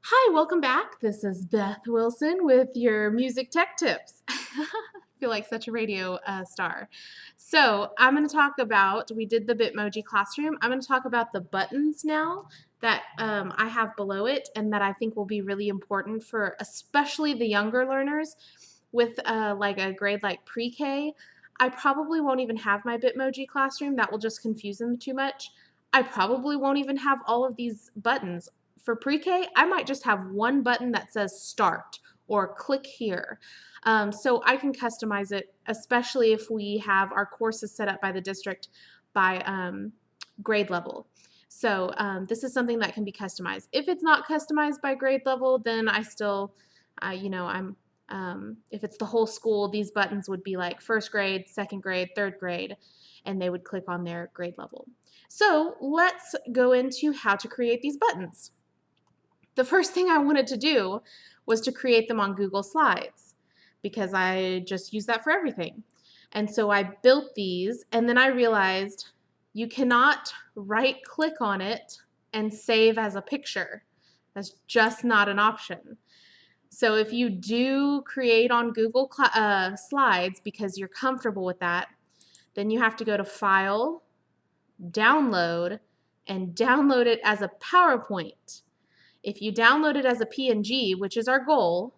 Hi, welcome back. This is Beth Wilson with your music tech tips. I feel like such a radio star. So I'm going to talk about, we did the Bitmoji classroom. I'm going to talk about the buttons now that I have below it and that I think will be really important for especially the younger learners with like a grade like pre-K. I probably won't even have my Bitmoji classroom. That will just confuse them too much. I probably won't even have all of these buttons. For pre-K, I might just have one button that says start or click here. So I can customize it, especially if we have our courses set up by the district by grade level. So this is something that can be customized. If it's not customized by grade level, then I still, if it's the whole school, these buttons would be like first grade, second grade, third grade, and they would click on their grade level. So let's go into how to create these buttons. The first thing I wanted to do was to create them on Google Slides because I just use that for everything. And so I built these, and then I realized you cannot right click on it and save as a picture. That's just not an option. So if you do create on Google Slides because you're comfortable with that, then you have to go to File, Download, and download it as a PowerPoint. If you download it as a PNG, which is our goal,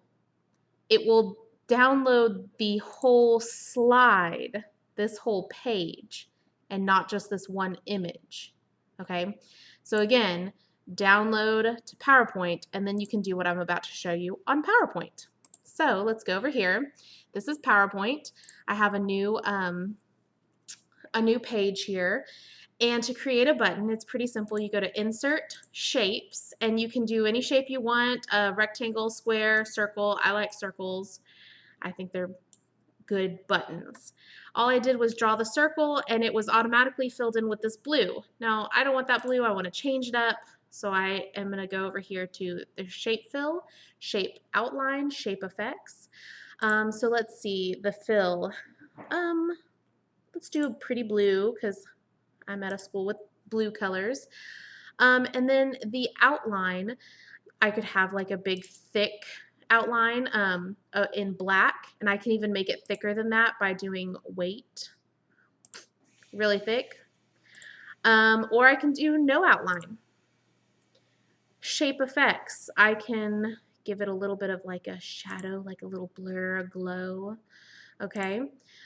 it will download the whole slide, this whole page, and not just this one image. Okay, so again, download to PowerPoint, and then you can do what I'm about to show you on PowerPoint. So let's go over here. This is PowerPoint. I have a new page here. And to create a button, it's pretty simple. You go to Insert, Shapes, and you can do any shape you want, a rectangle, square, circle. I like circles. I think they're good buttons. All I did was draw the circle, and it was automatically filled in with this blue. Now, I don't want that blue. I want to change it up. So I am going to go over here to the Shape Fill, Shape Outline, Shape Effects. So let's see, the fill. Let's do a pretty blue because I'm at a school with blue colors. And then the outline, I could have like a big thick outline in black, and I can even make it thicker than that by doing weight, really thick. Or I can do no outline. Shape effects, I can give it a little bit of like a shadow, like a little blur, a glow. Okay,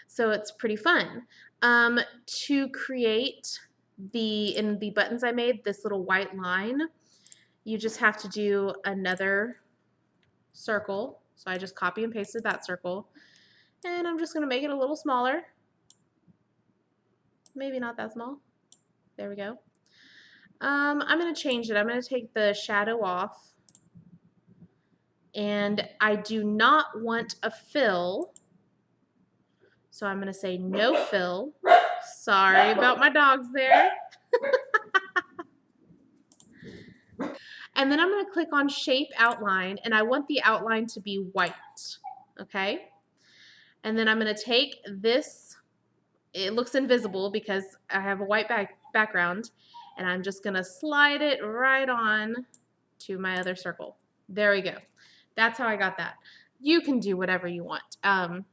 so it's pretty fun. To create in the buttons I made, this little white line, you just have to do another circle. So I just copy and pasted that circle. And I'm just going to make it a little smaller. Maybe not that small. There we go. I'm going to change it. I'm going to take the shadow off. And I do not want a fill. So I'm going to say no fill. Sorry about my dogs there. And then I'm going to click on Shape Outline, and I want the outline to be white, okay? And then I'm going to take this, it looks invisible because I have a white background, and I'm just going to slide it right on to my other circle. There we go. That's how I got that. You can do whatever you want.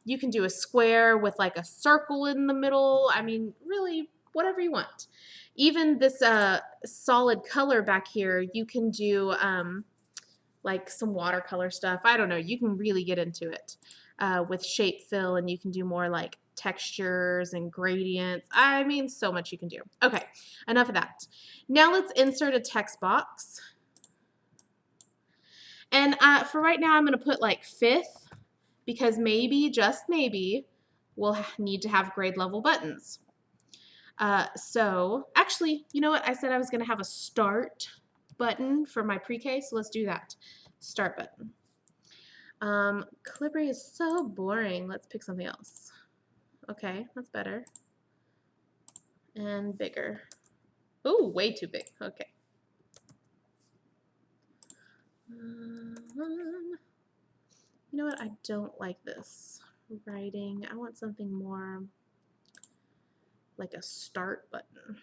You can do a square with like a circle in the middle. I mean, really, whatever you want. Even this solid color back here, you can do like some watercolor stuff. I don't know. You can really get into it with shape fill, and you can do more like textures and gradients. I mean, so much you can do. Okay, enough of that. Now let's insert a text box. And for right now, I'm going to put like fifth because maybe, just maybe, we'll need to have grade level buttons. So actually, you know what? I said I was going to have a start button for my pre-K, so let's do that. Start button. Calibri is so boring. Let's pick something else. Okay, that's better. And bigger. Ooh, way too big. Okay. You know what? I don't like this writing. I want something more like a start button.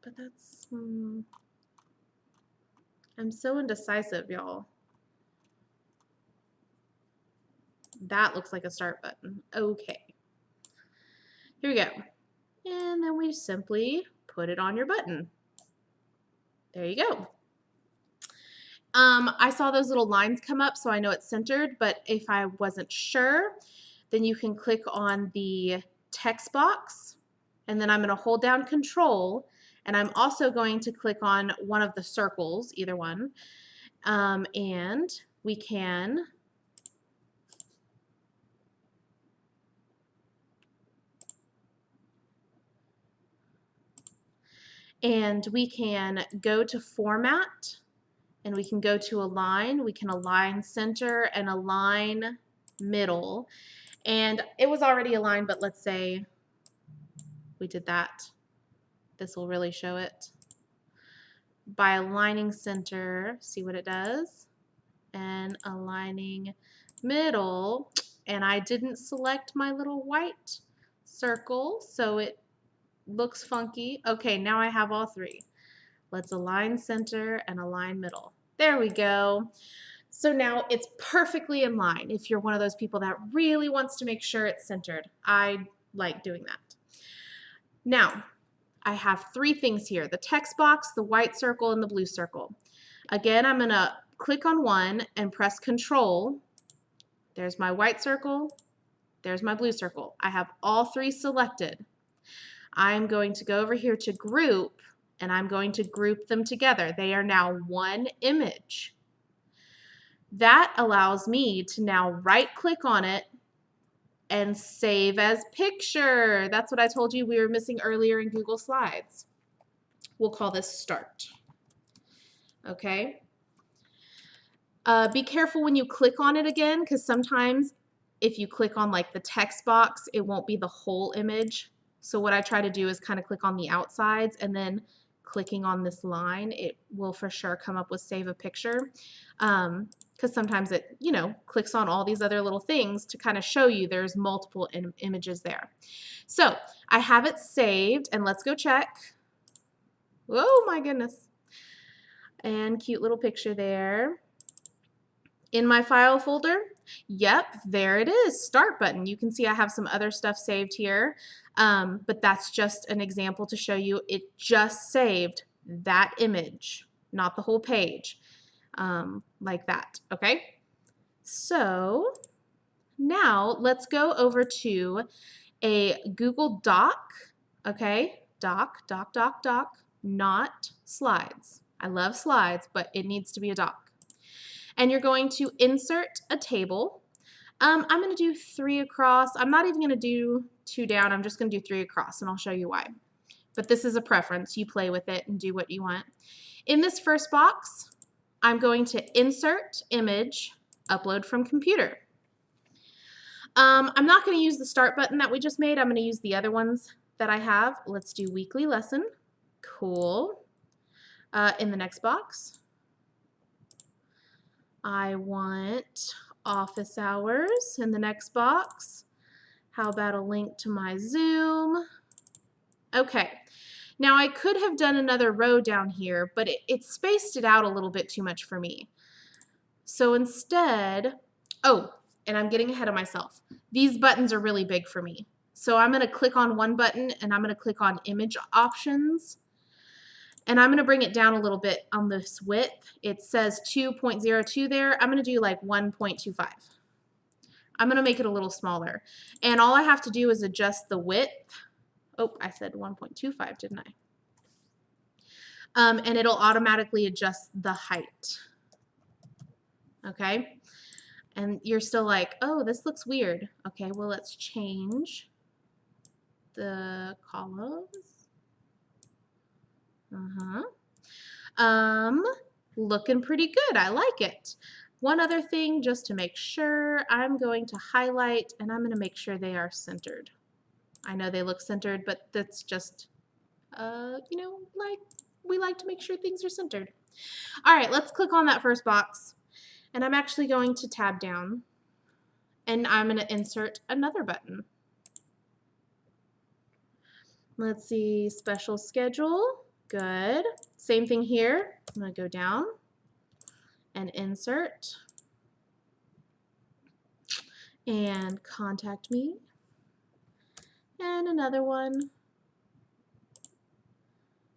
But that's, I'm so indecisive, y'all. That looks like a start button. Okay. Here we go. And then we simply put it on your button. There you go. I saw those little lines come up, so I know it's centered, but if I wasn't sure, then you can click on the text box, and then I'm going to hold down Control, and I'm also going to click on one of the circles, either one, and we can go to Format, and we can go to Align. We can align center and align middle. And it was already aligned, but let's say we did that. This will really show it. By aligning center, see what it does? And aligning middle, and I didn't select my little white circle, so it looks funky. Okay, now I have all three. Let's align center and align middle. There we go. So now it's perfectly in line if you're one of those people that really wants to make sure it's centered. I like doing that. Now, I have three things here: the text box, the white circle, and the blue circle. Again, I'm going to click on one and press Control. There's my white circle. There's my blue circle. I have all three selected. I'm going to go over here to Group, and I'm going to group them together. They are now one image. That allows me to now right-click on it and save as picture. That's what I told you we were missing earlier in Google Slides. We'll call this Start. Okay. Be careful when you click on it again, because sometimes if you click on like the text box, it won't be the whole image. So what I try to do is kind of click on the outsides, and then clicking on this line, it will for sure come up with Save a Picture. Because sometimes it, clicks on all these other little things to kind of show you there's multiple images there. So I have it saved, and let's go check. Oh my goodness. And cute little picture there. In my file folder, yep, there it is, Start button. You can see I have some other stuff saved here, but that's just an example to show you it just saved that image, not the whole page. Like that, okay? So now let's go over to a Google Doc, okay? Doc, not slides. I love slides, but it needs to be a doc. And you're going to insert a table. I'm going to do 3 across. I'm not even going to do 2 down. I'm just going to do 3 across, and I'll show you why. But this is a preference. You play with it and do what you want. In this first box, I'm going to insert image, upload from computer. I'm not going to use the start button that we just made. I'm going to use the other ones that I have. Let's do weekly lesson. Cool. In the next box, I want office hours. In the next box, how about a link to my Zoom? Okay. Now I could have done another row down here, but it spaced it out a little bit too much for me. So instead, oh, and I'm getting ahead of myself. These buttons are really big for me. So I'm going to click on one button, and I'm going to click on image options. And I'm going to bring it down a little bit on this width. It says 2.02 there. I'm going to do like 1.25. I'm going to make it a little smaller. And all I have to do is adjust the width. Oh, I said 1.25, didn't I? And it'll automatically adjust the height. Okay? And you're still like, oh, this looks weird. Okay, well, let's change the columns. Looking pretty good. I like it. One other thing, just to make sure, I'm going to highlight, and I'm going to make sure they are centered. I know they look centered, but that's just, like we like to make sure things are centered. All right, let's click on that first box, and I'm actually going to tab down, and I'm going to insert another button. Let's see, special schedule. Good. Same thing here. I'm going to go down and insert. and contact me, and another one,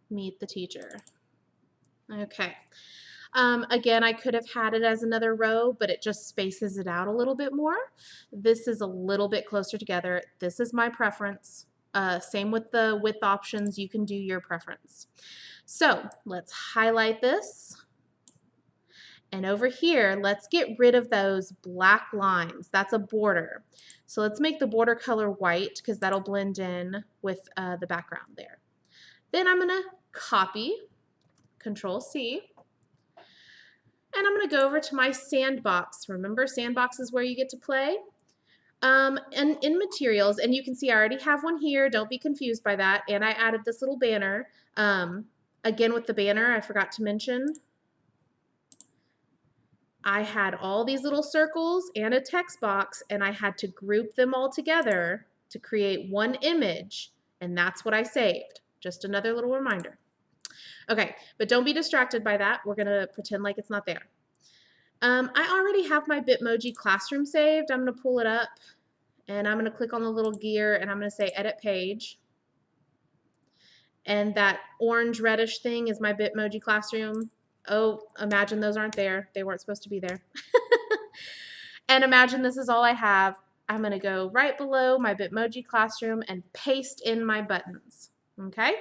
meet the teacher. Okay. Again, I could have had it as another row, but it just spaces it out a little bit more. This is a little bit closer together. This is my preference. Same with the width options. You can do your preference. So let's highlight this. And over here, let's get rid of those black lines. That's a border. So let's make the border color white because that'll blend in with the background there. Then I'm going to copy, Control C. And I'm going to go over to my sandbox. Remember, sandbox is where you get to play. And in materials, and you can see I already have one here. Don't be confused by that. And I added this little banner. Again, with the banner, I forgot to mention, I had all these little circles and a text box, and I had to group them all together to create one image. And that's what I saved. Just another little reminder. Okay, but don't be distracted by that. We're going to pretend like it's not there. I already have my Bitmoji classroom saved. I'm going to pull it up, and I'm going to click on the little gear, and I'm going to say Edit Page. And that orange reddish thing is my Bitmoji classroom. Oh, imagine those aren't there. They weren't supposed to be there. And imagine this is all I have. I'm going to go right below my Bitmoji classroom and paste in my buttons. Okay?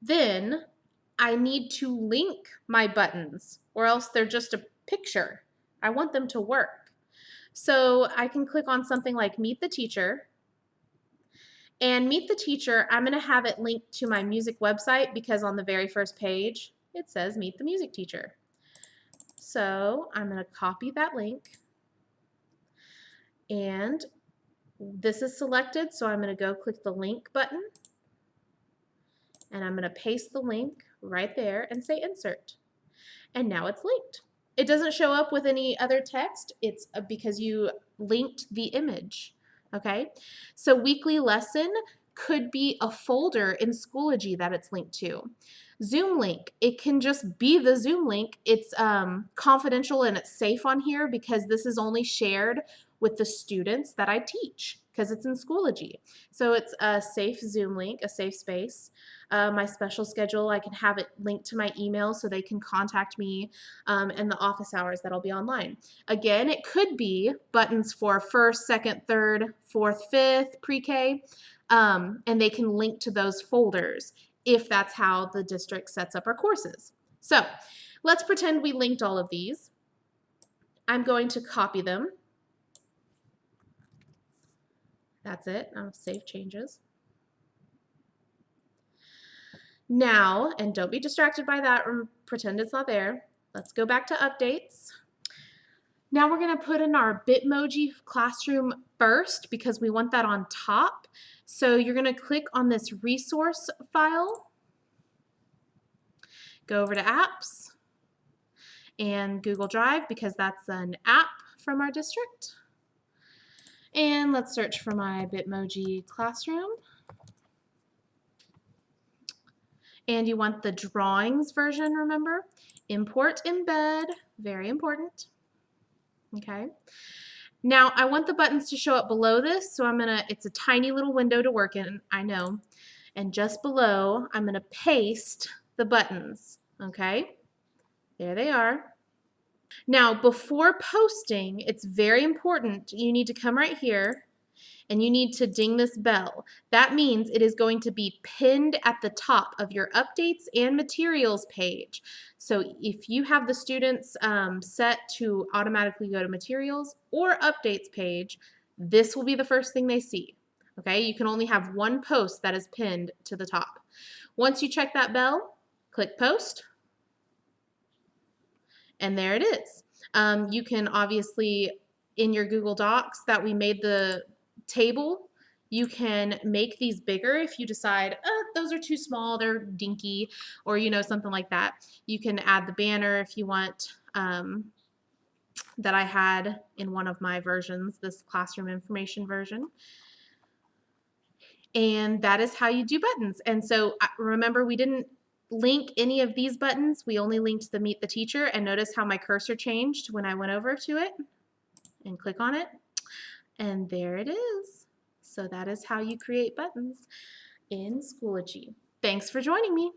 Then I need to link my buttons, or else they're just a picture. I want them to work. So I can click on something like Meet the Teacher. And Meet the Teacher, I'm going to have it linked to my music website because on the very first page, it says Meet the Music Teacher. So I'm going to copy that link. And this is selected, so I'm going to go click the link button. And I'm going to paste the link right there and say Insert. And now it's linked. It doesn't show up with any other text. It's because you linked the image. Okay, so weekly lesson could be a folder in Schoology that it's linked to. Zoom link, it can just be the Zoom link. It's confidential and it's safe on here because this is only shared with the students that I teach because it's in Schoology. So it's a safe Zoom link, a safe space. My special schedule, I can have it linked to my email so they can contact me and the office hours that I'll be online. Again, it could be buttons for first, second, third, fourth, fifth, pre-K, and they can link to those folders if that's how the district sets up our courses. So let's pretend we linked all of these. I'm going to copy them. That's it. I'll save changes. Now, and don't be distracted by that or pretend it's not there. Let's go back to updates. Now we're going to put in our Bitmoji classroom first because we want that on top. So you're going to click on this resource file, go over to apps and Google Drive because that's an app from our district. And let's search for my Bitmoji classroom. And you want the drawings version, remember? Import embed, very important. Okay. Now I want the buttons to show up below this, so it's a tiny little window to work in, I know. And just below, I'm gonna paste the buttons, okay? There they are. Now, before posting, it's very important, you need to come right here and you need to ding this bell. That means it is going to be pinned at the top of your updates and materials page. So if you have the students set to automatically go to materials or updates page, this will be the first thing they see. Okay, you can only have one post that is pinned to the top. Once you check that bell, click post, and there it is. You can obviously, in your Google Docs that we made the table, you can make these bigger if you decide those are too small, they're dinky, or something like that. You can add the banner if you want that I had in one of my versions, this classroom information version. And that is how you do buttons. And so remember, we didn't link any of these buttons. We only linked the Meet the Teacher, and notice how my cursor changed when I went over to it. and click on it, and there it is. So that is how you create buttons in Schoology. Thanks for joining me.